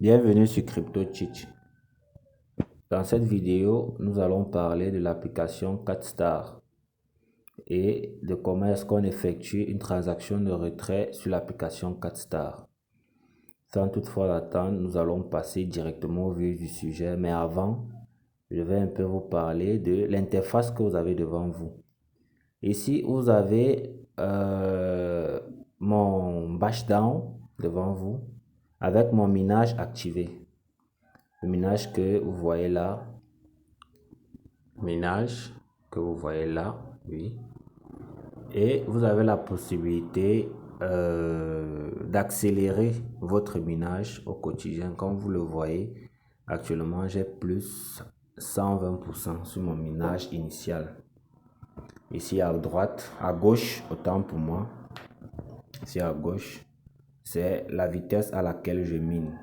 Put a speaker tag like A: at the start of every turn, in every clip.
A: Bienvenue sur CryptoCheat. Dans cette vidéo, nous allons parler de l'application CatStar et de comment est-ce qu'on effectue une transaction de retrait sur l'application CatStar. Sans toutefois attendre, nous allons passer directement au vif du sujet, mais avant, je vais un peu vous parler de l'interface que vous avez devant vous. Ici, vous avez mon Bashdown devant vous avec mon minage activé. Le minage que vous voyez là, oui. Et vous avez la possibilité d'accélérer votre minage au quotidien. Comme vous le voyez, actuellement, j'ai plus 120% sur mon minage initial. Ici à droite, à gauche, autant pour moi. Ici à gauche, c'est la vitesse à laquelle je mine.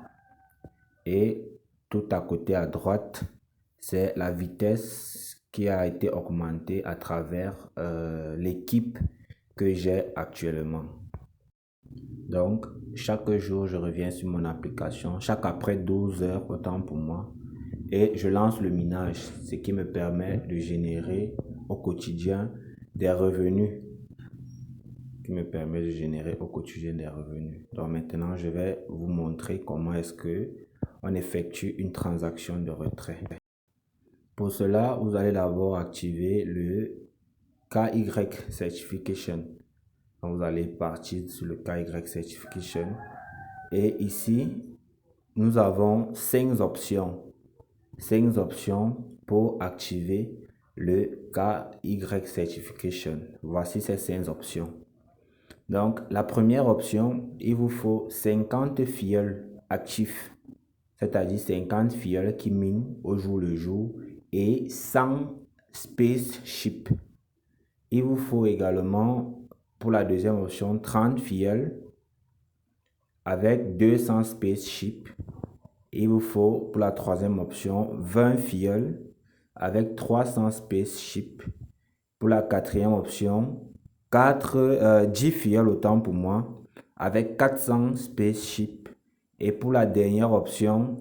A: Et tout à côté à droite, c'est la vitesse qui a été augmentée à travers l'équipe que j'ai actuellement. Donc, chaque jour, je reviens sur mon application, chaque après 12 heures, autant pour moi, et je lance le minage, ce qui me permet de générer au quotidien des revenus. Donc maintenant, je vais vous montrer comment est-ce que on effectue une transaction de retrait. Pour cela, vous allez d'abord activer le KY Certification. Donc, vous allez partir sur le KY Certification. Et ici, nous avons 5 options. 5 options pour activer le KY Certification. Voici ces 5 options. Donc, la première option, il vous faut 50 fioles actifs, c'est-à-dire 50 fioles qui minent au jour le jour et 100 spaceships. Il vous faut également, pour la deuxième option, 30 fioles avec 200 spaceships. Il vous faut, pour la troisième option, 20 fioles avec 300 spaceships. Pour la quatrième option, 10 fioles autant pour moi avec 400 spaceships. Et pour la dernière option,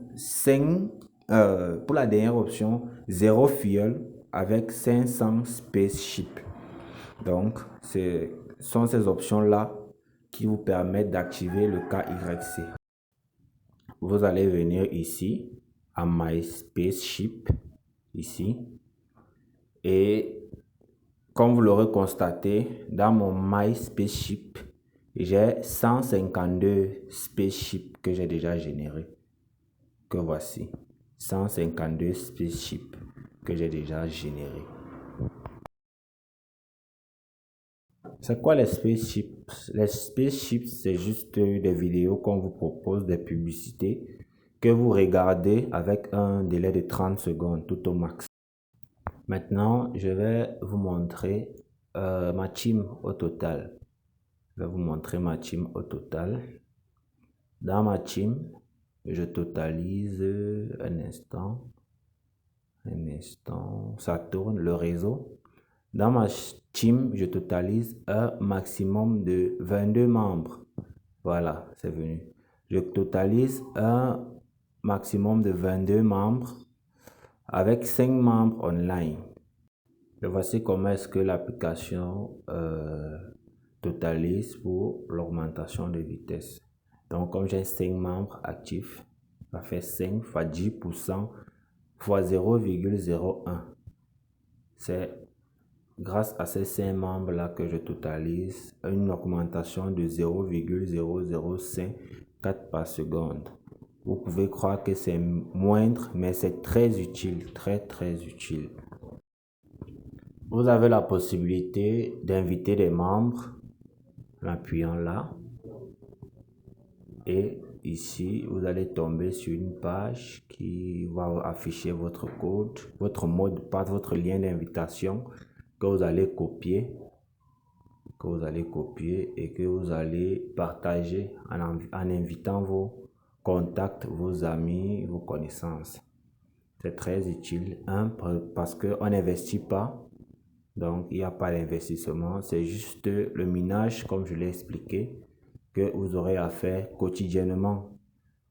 A: 0 fioles avec 500 spaceships. Donc, ce sont ces options-là qui vous permettent d'activer le KYC. Vous allez venir ici à My Spaceship, ici, et comme vous l'aurez constaté, dans mon My Spaceship, j'ai 152 spaceships que j'ai déjà générés. Que voici. 152 spaceships que j'ai déjà générés. C'est quoi les spaceships? Les spaceships, c'est juste des vidéos qu'on vous propose, des publicités que vous regardez avec un délai de 30 secondes tout au max. Maintenant, je vais vous montrer ma team au total. Dans ma team, je totalise un instant, ça tourne le réseau. Dans ma team, je totalise un maximum de 22 membres. Voilà, c'est venu. Je totalise un maximum de 22 membres avec 5 membres online. Et voici comment est-ce que l'application totalise pour l'augmentation de vitesse. Donc, comme j'ai 5 membres actifs, ça fait 5 fois 10% fois 0,01. C'est grâce à ces 5 membres-là que je totalise une augmentation de 0,0054 par seconde. Vous pouvez croire que c'est moindre, mais c'est très utile, très utile. Vous avez la possibilité d'inviter des membres en appuyant là. Et ici, vous allez tomber sur une page qui va afficher votre code, votre mot de passe, votre lien d'invitation que vous allez copier et que vous allez partager en invitant vos contacts, vos amis, vos connaissances. C'est très utile, parce qu'on n'investit pas, donc il n'y a pas d'investissement, c'est juste le minage, comme je l'ai expliqué, que vous aurez à faire quotidiennement.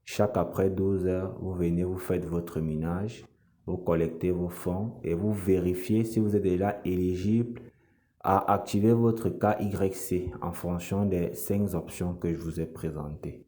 A: Chaque après 12 heures, vous venez, vous faites votre minage, vous collectez vos fonds et vous vérifiez si vous êtes déjà éligible à activer votre KYC en fonction des 5 options que je vous ai présentées.